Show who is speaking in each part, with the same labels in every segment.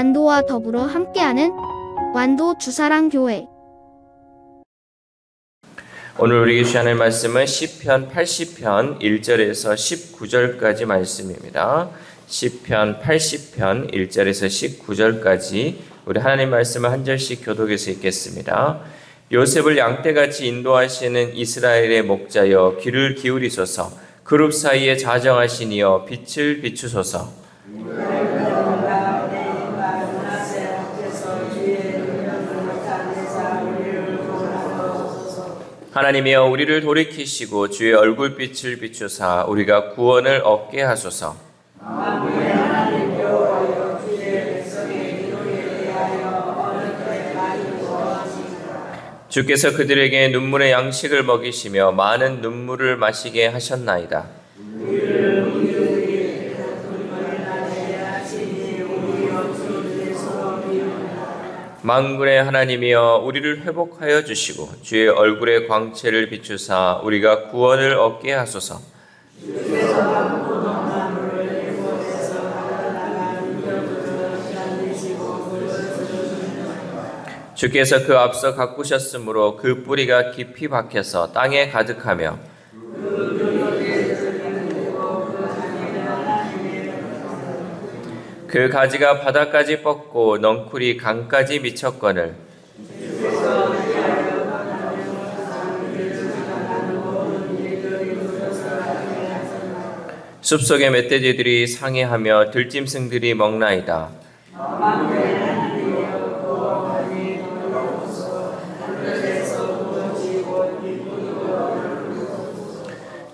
Speaker 1: 완도와 더불어 함께하는 완도 주사랑교회.
Speaker 2: 오늘 우리에게 주시는 말씀은 시편 80편 1절에서 19절까지 말씀입니다. 시편 80편 1절에서 19절까지 우리 하나님 말씀을 한 절씩 교독해서 읽겠습니다. 요셉을 양떼같이 인도하시는 이스라엘의 목자여 귀를 기울이소서. 그룹 사이에 자정하신 이여 빛을 비추소서. 하나님이여 우리를 돌이키시고 주의 얼굴빛을 비추사 우리가 구원을 얻게 하소서. 주께서 그들에게 눈물의 양식을 먹이시며 많은 눈물을 마시게 하셨나이다. 만군의 하나님이여 우리를 회복하여 주시고 주의 얼굴의 광채를 비추사 우리가 구원을 얻게 하소서. 주께서 그 앞서 가꾸셨으므로 그 뿌리가 깊이 박혀서 땅에 가득하며 그 가지가 바다까지 뻗고 넝쿨이 강까지 미쳤거늘 숲속의 멧돼지들이 상해하며 들짐승들이 먹나이다.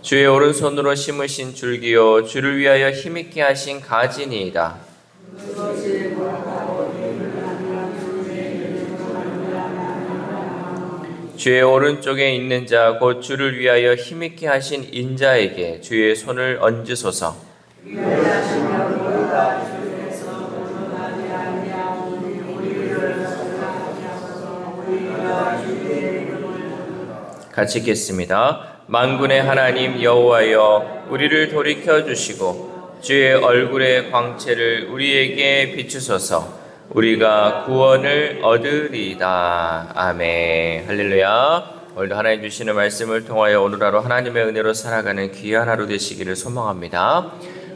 Speaker 2: 주의 오른손으로 심으신 줄기요 주를 위하여 힘있게 하신 가지니이다. 주의 오른쪽에 있는 자 곧 주를 위하여 힘있게 하신 인자에게 주의 손을 얹으소서. 같이 읽겠습니다. 만군의 하나님 여호와여 우리를 돌이켜 주시고 주의 얼굴의 광채를 우리에게 비추소서. 우리가 구원을 얻으리이다. 아멘. 할렐루야. 오늘도 하나님 주시는 말씀을 통하여 오늘 하루 하나님의 은혜로 살아가는 귀한 하루 되시기를 소망합니다.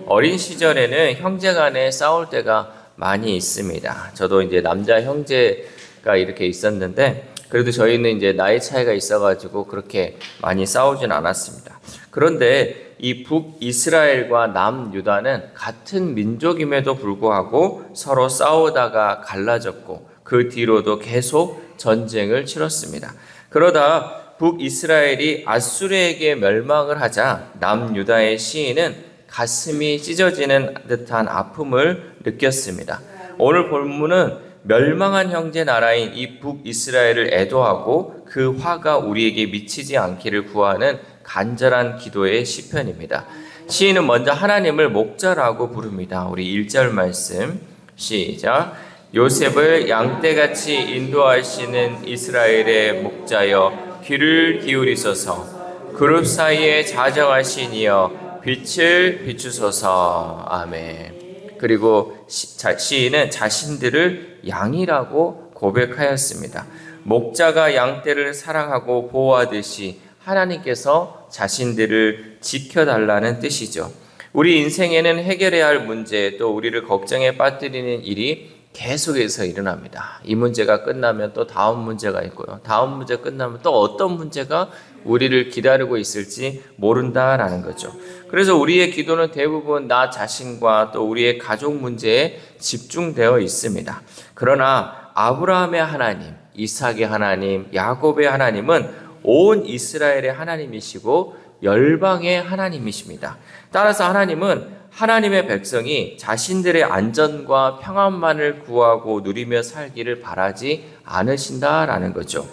Speaker 2: 어린 시절에는 형제 간에 싸울 때가 많이 있습니다. 저도 이제 남자 형제가 이렇게 있었는데 그래도 저희는 이제 나이 차이가 있어가지고 그렇게 많이 싸우진 않았습니다. 그런데 이 북이스라엘과 남유다는 같은 민족임에도 불구하고 서로 싸우다가 갈라졌고 그 뒤로도 계속 전쟁을 치렀습니다. 그러다 북이스라엘이 아수르에게 멸망을 하자 남유다의 시인은 가슴이 찢어지는 듯한 아픔을 느꼈습니다. 오늘 본문은 멸망한 형제 나라인 이 북이스라엘을 애도하고 그 화가 우리에게 미치지 않기를 구하는 간절한 기도의 시편입니다. 시인은 먼저 하나님을 목자라고 부릅니다. 우리 1절 말씀 시작. 요셉을 양떼같이 인도하시는 이스라엘의 목자여 귀를 기울이소서. 그룹 사이에 자정하신 이여 빛을 비추소서. 아멘. 그리고 시인은 자신들을 양이라고 고백하였습니다. 목자가 양떼를 사랑하고 보호하듯이 하나님께서 자신들을 지켜달라는 뜻이죠. 우리 인생에는 해결해야 할 문제 또 우리를 걱정에 빠뜨리는 일이 계속해서 일어납니다. 이 문제가 끝나면 또 다음 문제가 있고요. 다음 문제 끝나면 또 어떤 문제가 우리를 기다리고 있을지 모른다라는 거죠. 그래서 우리의 기도는 대부분 나 자신과 또 우리의 가족 문제에 집중되어 있습니다. 그러나 아브라함의 하나님, 이삭의 하나님, 야곱의 하나님은 온 이스라엘의 하나님이시고 열방의 하나님이십니다. 따라서 하나님은 하나님의 백성이 자신들의 안전과 평안만을 구하고 누리며 살기를 바라지 않으신다라는 거죠.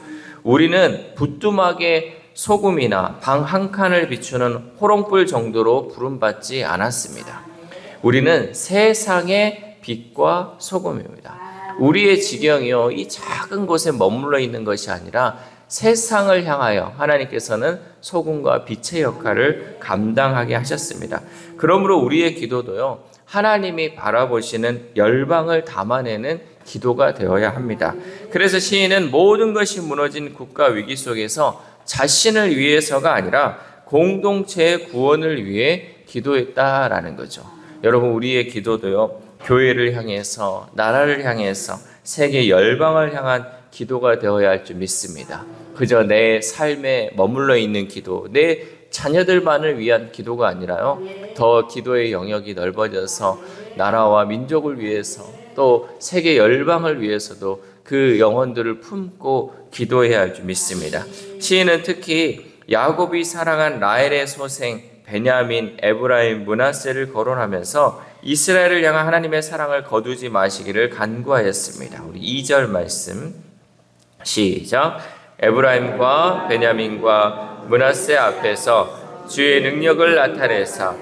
Speaker 2: 우리는 부뚜막의 소금이나 방 한 칸을 비추는 호롱불 정도로 부름받지 않았습니다. 우리는 세상의 빛과 소금입니다. 우리의 지경이요, 이 작은 곳에 머물러 있는 것이 아니라 세상을 향하여 하나님께서는 소금과 빛의 역할을 감당하게 하셨습니다. 그러므로 우리의 기도도요, 하나님이 바라보시는 열방을 담아내는 기도가 되어야 합니다. 그래서 시인은 모든 것이 무너진 국가 위기 속에서 자신을 위해서가 아니라 공동체의 구원을 위해 기도했다라는 거죠. 여러분, 우리의 기도도요, 교회를 향해서, 나라를 향해서, 세계 열방을 향한 기도가 되어야 할 줄 믿습니다. 그저 내 삶에 머물러 있는 기도, 내 자녀들만을 위한 기도가 아니라요, 더 기도의 영역이 넓어져서 나라와 민족을 위해서 또 세계 열방을 위해서도 그 영혼들을 품고 기도해야 할 줄 믿습니다. 시인은 특히 야곱이 사랑한 라헬의 소생 베냐민, 에브라임, 므낫세를 거론하면서 이스라엘을 향한 하나님의 사랑을 거두지 마시기를 간구하였습니다. 우리 2절 말씀 시작. 에브라임과 베냐민과 므낫세 앞에서 주의 능력을 나타내사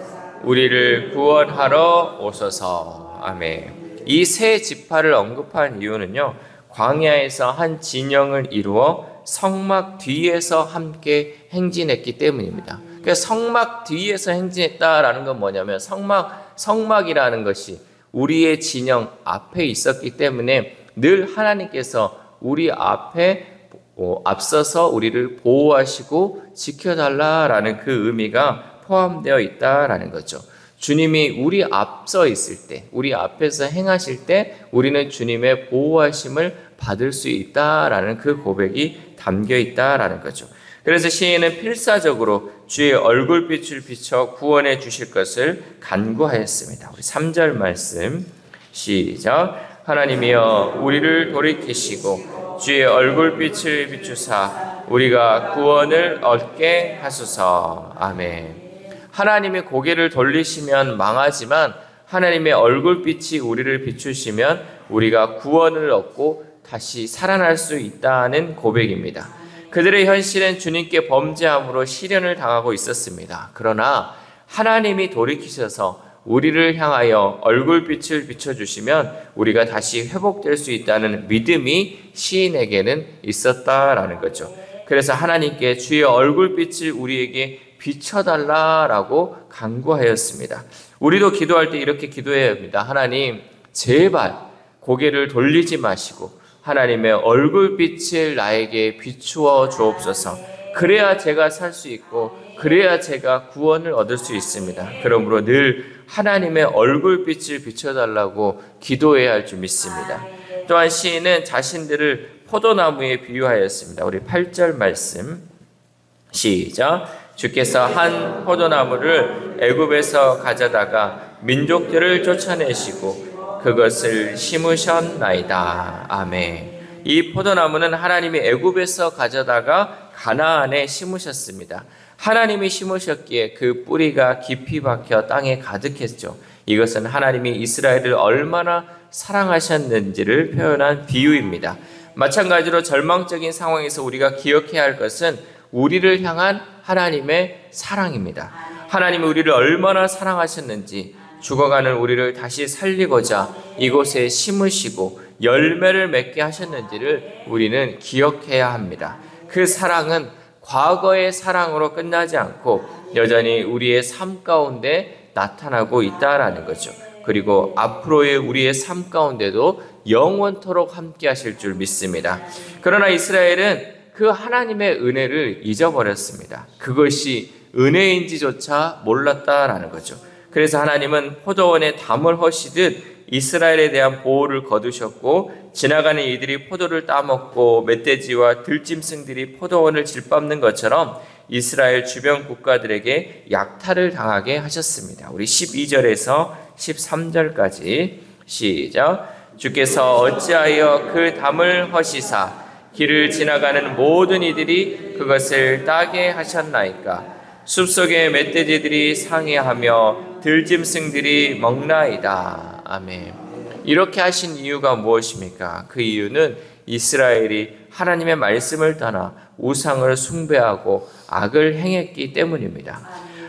Speaker 2: 우리를 구원하러 오소서. 아멘. 이 세 지파를 언급한 이유는요, 광야에서 한 진영을 이루어 성막 뒤에서 함께 행진했기 때문입니다. 그러니까 성막 뒤에서 행진했다라는 건 뭐냐면 성막이라는 것이 우리의 진영 앞에 있었기 때문에 늘 하나님께서 우리 앞에 앞서서 우리를 보호하시고 지켜달라라는 그 의미가 포함되어 있다라는 거죠. 주님이 우리 앞서 있을 때, 우리 앞에서 행하실 때 우리는 주님의 보호하심을 받을 수 있다라는 그 고백이 담겨 있다라는 거죠. 그래서 시인은 필사적으로 주의 얼굴빛을 비춰 구원해 주실 것을 간구하였습니다. 우리 3절 말씀 시작. 하나님이여 우리를 돌이키시고 주의 얼굴빛을 비추사 우리가 구원을 얻게 하소서. 아멘. 하나님의 고개를 돌리시면 망하지만 하나님의 얼굴빛이 우리를 비추시면 우리가 구원을 얻고 다시 살아날 수 있다는 고백입니다. 그들의 현실은 주님께 범죄함으로 시련을 당하고 있었습니다. 그러나 하나님이 돌이키셔서 우리를 향하여 얼굴빛을 비춰주시면 우리가 다시 회복될 수 있다는 믿음이 시인에게는 있었다라는 거죠. 그래서 하나님께 주의 얼굴빛을 우리에게 비춰달라라고 간구하였습니다. 우리도 기도할 때 이렇게 기도해야 합니다. 하나님, 제발 고개를 돌리지 마시고 하나님의 얼굴빛을 나에게 비추어 주옵소서. 그래야 제가 살 수 있고 그래야 제가 구원을 얻을 수 있습니다. 그러므로 늘 하나님의 얼굴빛을 비춰달라고 기도해야 할 줄 믿습니다. 또한 시인은 자신들을 포도나무에 비유하였습니다. 우리 8절 말씀 시작. 주께서 한 포도나무를 애굽에서 가져다가 민족들을 쫓아내시고 그것을 심으셨나이다. 아멘. 이 포도나무는 하나님이 애굽에서 가져다가 가나안에 심으셨습니다. 하나님이 심으셨기에 그 뿌리가 깊이 박혀 땅에 가득했죠. 이것은 하나님이 이스라엘을 얼마나 사랑하셨는지를 표현한 비유입니다. 마찬가지로 절망적인 상황에서 우리가 기억해야 할 것은 우리를 향한 하나님의 사랑입니다. 하나님이 우리를 얼마나 사랑하셨는지, 죽어가는 우리를 다시 살리고자 이곳에 심으시고 열매를 맺게 하셨는지를 우리는 기억해야 합니다. 그 사랑은 과거의 사랑으로 끝나지 않고 여전히 우리의 삶 가운데 나타나고 있다라는 거죠. 그리고 앞으로의 우리의 삶 가운데도 영원토록 함께 하실 줄 믿습니다. 그러나 이스라엘은 그 하나님의 은혜를 잊어버렸습니다. 그것이 은혜인지조차 몰랐다라는 거죠. 그래서 하나님은 포도원에 담을 허시듯 이스라엘에 대한 보호를 거두셨고 지나가는 이들이 포도를 따먹고 멧돼지와 들짐승들이 포도원을 짓밟는 것처럼 이스라엘 주변 국가들에게 약탈을 당하게 하셨습니다. 우리 12절에서 13절까지 시작. 주께서 어찌하여 그 담을 허시사 길을 지나가는 모든 이들이 그것을 따게 하셨나이까. 숲속의 멧돼지들이 상해하며 들짐승들이 먹나이다. 아멘. 이렇게 하신 이유가 무엇입니까? 그 이유는 이스라엘이 하나님의 말씀을 떠나 우상을 숭배하고 악을 행했기 때문입니다.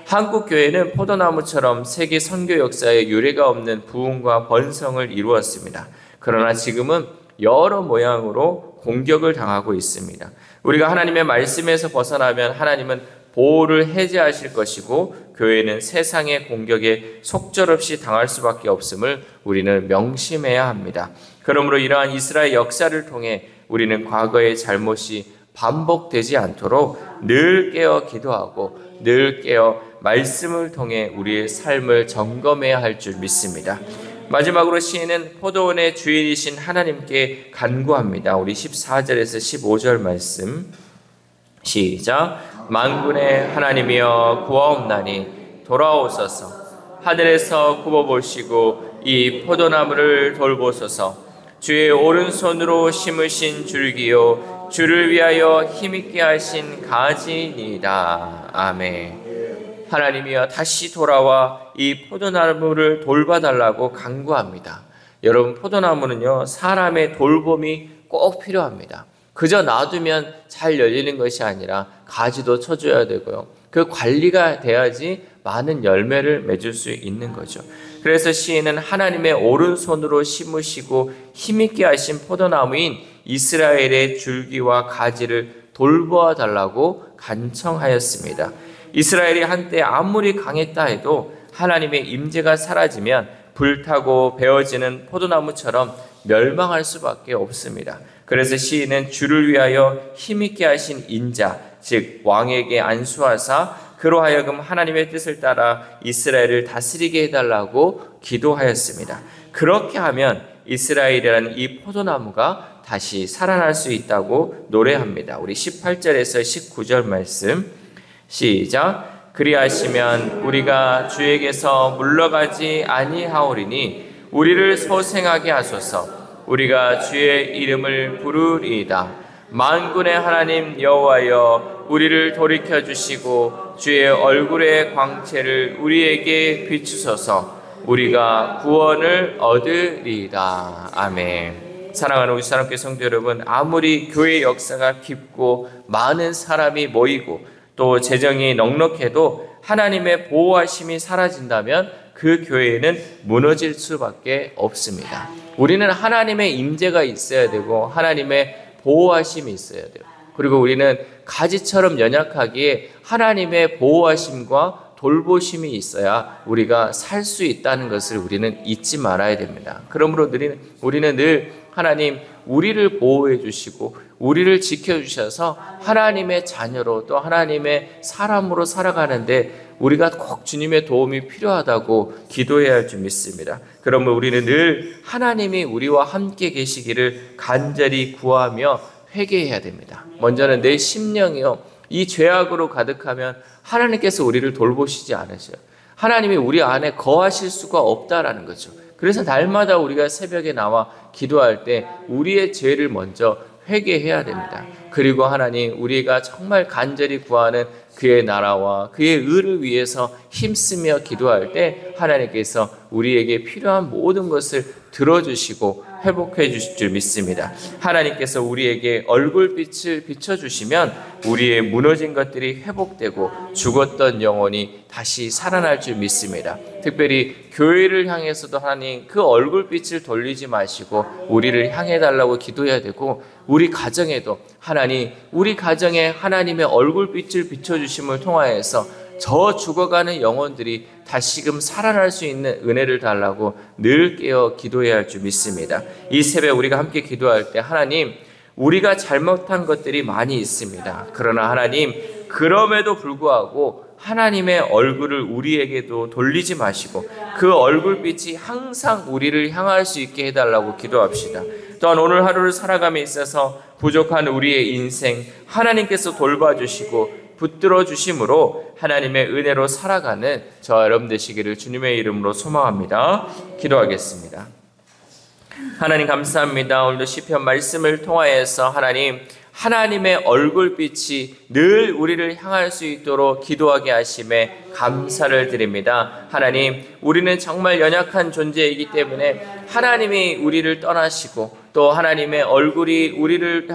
Speaker 2: 한국 교회는 포도나무처럼 세계 선교 역사에 유례가 없는 부흥과 번성을 이루었습니다. 그러나 지금은 여러 모양으로 공격을 당하고 있습니다. 우리가 하나님의 말씀에서 벗어나면 하나님은 보호를 해제하실 것이고 교회는 세상의 공격에 속절없이 당할 수밖에 없음을 우리는 명심해야 합니다. 그러므로 이러한 이스라엘 역사를 통해 우리는 과거의 잘못이 반복되지 않도록 늘 깨어 기도하고 늘 깨어 말씀을 통해 우리의 삶을 점검해야 할 줄 믿습니다. 마지막으로 시인은 포도원의 주인이신 하나님께 간구합니다. 우리 14절에서 15절 말씀 시작. 만군의 하나님이여 구하옵나니 돌아오소서. 하늘에서 굽어보시고 이 포도나무를 돌보소서. 주의 오른손으로 심으신 줄기요 주를 위하여 힘있게 하신 가지니이다. 아멘. 하나님이여 다시 돌아와 이 포도나무를 돌봐달라고 간구합니다. 여러분, 포도나무는요 사람의 돌봄이 꼭 필요합니다. 그저 놔두면 잘 열리는 것이 아니라 가지도 쳐줘야 되고요, 그 관리가 돼야지 많은 열매를 맺을 수 있는 거죠. 그래서 시인은 하나님의 오른손으로 심으시고 힘있게 하신 포도나무인 이스라엘의 줄기와 가지를 돌보아 달라고 간청하였습니다. 이스라엘이 한때 아무리 강했다 해도 하나님의 임재가 사라지면 불타고 베어지는 포도나무처럼 멸망할 수밖에 없습니다. 그래서 시인은 주를 위하여 힘있게 하신 인자, 즉 왕에게 안수하사 그로 하여금 하나님의 뜻을 따라 이스라엘을 다스리게 해달라고 기도하였습니다. 그렇게 하면 이스라엘이라는 이 포도나무가 다시 살아날 수 있다고 노래합니다. 우리 18절에서 19절 말씀 시작. 그리하시면 우리가 주에게서 물러가지 아니하오리니 우리를 소생하게 하소서. 우리가 주의 이름을 부르리이다. 만군의 하나님 여호와여 우리를 돌이켜 주시고 주의 얼굴의 광채를 우리에게 비추소서. 우리가 구원을 얻으리이다. 아멘. 사랑하는 우리 사랑교회 성도 여러분, 아무리 교회 역사가 깊고 많은 사람이 모이고 또 재정이 넉넉해도 하나님의 보호하심이 사라진다면 그 교회는 무너질 수밖에 없습니다. 우리는 하나님의 임재가 있어야 되고 하나님의 보호하심이 있어야 돼요. 그리고 우리는 가지처럼 연약하기에 하나님의 보호하심과 돌보심이 있어야 우리가 살 수 있다는 것을 우리는 잊지 말아야 됩니다. 그러므로 우리는 늘 하나님 우리를 보호해 주시고 우리를 지켜주셔서 하나님의 자녀로 또 하나님의 사람으로 살아가는데 우리가 꼭 주님의 도움이 필요하다고 기도해야 할 줄 믿습니다. 그러면 우리는 늘 하나님이 우리와 함께 계시기를 간절히 구하며 회개해야 됩니다. 먼저는 내 심령이요, 이 죄악으로 가득하면 하나님께서 우리를 돌보시지 않으셔요. 하나님이 우리 안에 거하실 수가 없다라는 거죠. 그래서 날마다 우리가 새벽에 나와 기도할 때 우리의 죄를 먼저 회개해야 됩니다. 그리고 하나님, 우리가 정말 간절히 구하는 그의 나라와 그의 의를 위해서 힘쓰며 기도할 때 하나님께서 우리에게 필요한 모든 것을 들어주시고 회복해 주실 줄 믿습니다. 하나님께서 우리에게 얼굴빛을 비춰주시면 우리의 무너진 것들이 회복되고 죽었던 영혼이 다시 살아날 줄 믿습니다. 특별히 교회를 향해서도 하나님 그 얼굴빛을 돌리지 마시고 우리를 향해 달라고 기도해야 되고, 우리 가정에도 하나님 우리 가정에 하나님의 얼굴빛을 비춰주심을 통하여서 저 죽어가는 영혼들이 다시금 살아날 수 있는 은혜를 달라고 늘 깨어 기도해야 할 줄 믿습니다. 이 새벽 우리가 함께 기도할 때 하나님, 우리가 잘못한 것들이 많이 있습니다. 그러나 하나님, 그럼에도 불구하고 하나님의 얼굴을 우리에게도 돌리지 마시고 그 얼굴빛이 항상 우리를 향할 수 있게 해달라고 기도합시다. 또한 오늘 하루를 살아감에 있어서 부족한 우리의 인생 하나님께서 돌봐주시고 붙들어 주심으로 하나님의 은혜로 살아가는 저 여러분 되시기를 주님의 이름으로 소망합니다. 기도하겠습니다. 하나님 감사합니다. 오늘도 시편 말씀을 통하여서 하나님의 얼굴빛이 늘 우리를 향할 수 있도록 기도하게 하심에 감사를 드립니다. 하나님, 우리는 정말 연약한 존재이기 때문에 하나님이 우리를 떠나시고 또 하나님의 얼굴이 우리를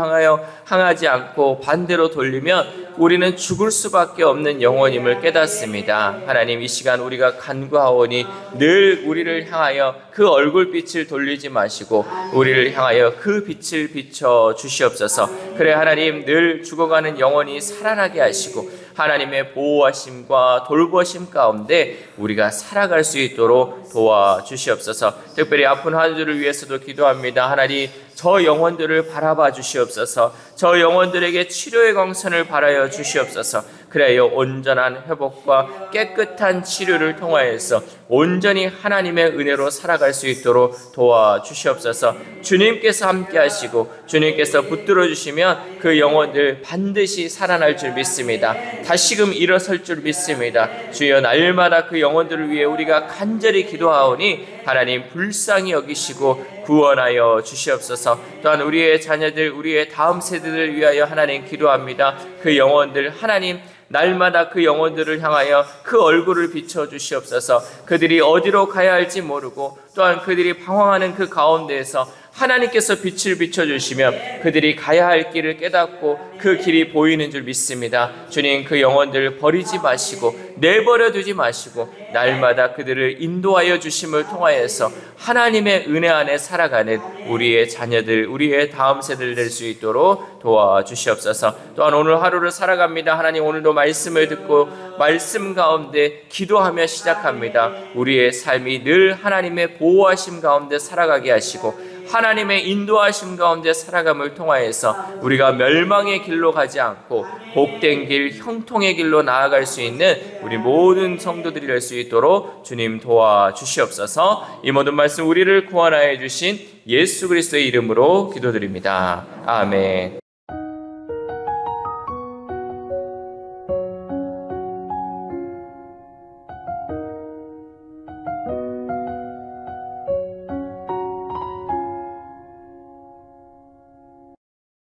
Speaker 2: 향하지 않고 반대로 돌리면 우리는 죽을 수밖에 없는 영혼임을 깨닫습니다. 하나님, 이 시간 우리가 간구하오니 늘 우리를 향하여 그 얼굴빛을 돌리지 마시고 우리를 향하여 그 빛을 비춰 주시옵소서. 그래 하나님, 늘 죽어가는 영혼이 살아나게 하시고 하나님의 보호하심과 돌보심 가운데 우리가 살아갈 수 있도록 도와주시옵소서. 특별히 아픈 환우들을 위해서도 기도합니다. 하나님, 저 영혼들을 바라봐 주시옵소서. 저 영혼들에게 치료의 광선을 바라여 주시옵소서. 그래요, 온전한 회복과 깨끗한 치료를 통하여서 온전히 하나님의 은혜로 살아갈 수 있도록 도와주시옵소서. 주님께서 함께 하시고 주님께서 붙들어 주시면 그 영혼들 반드시 살아날 줄 믿습니다. 다시금 일어설 줄 믿습니다. 주여, 날마다 그 영혼들을 위해 우리가 간절히 기도하오니 하나님 불쌍히 여기시고 구원하여 주시옵소서. 또한 우리의 자녀들, 우리의 다음 세대들을 위하여 하나님 기도합니다. 그 영혼들 하나님, 날마다 그 영혼들을 향하여 그 얼굴을 비춰 주시옵소서. 그들이 어디로 가야 할지 모르고 또한 그들이 방황하는 그 가운데에서 하나님께서 빛을 비춰주시면 그들이 가야 할 길을 깨닫고 그 길이 보이는 줄 믿습니다. 주님, 그 영혼들을 버리지 마시고 내버려 두지 마시고 날마다 그들을 인도하여 주심을 통하여서 하나님의 은혜 안에 살아가는 우리의 자녀들, 우리의 다음 세대를 될 수 있도록 도와주시옵소서. 또한 오늘 하루를 살아갑니다. 하나님, 오늘도 말씀을 듣고 말씀 가운데 기도하며 시작합니다. 우리의 삶이 늘 하나님의 보호하심 가운데 살아가게 하시고 하나님의 인도하심 가운데 살아감을 통하여서 우리가 멸망의 길로 가지 않고 복된 길, 형통의 길로 나아갈 수 있는 우리 모든 성도들이 될 수 있도록 주님 도와주시옵소서. 이 모든 말씀 우리를 구원하여 주신 예수 그리스도의 이름으로 기도드립니다. 아멘.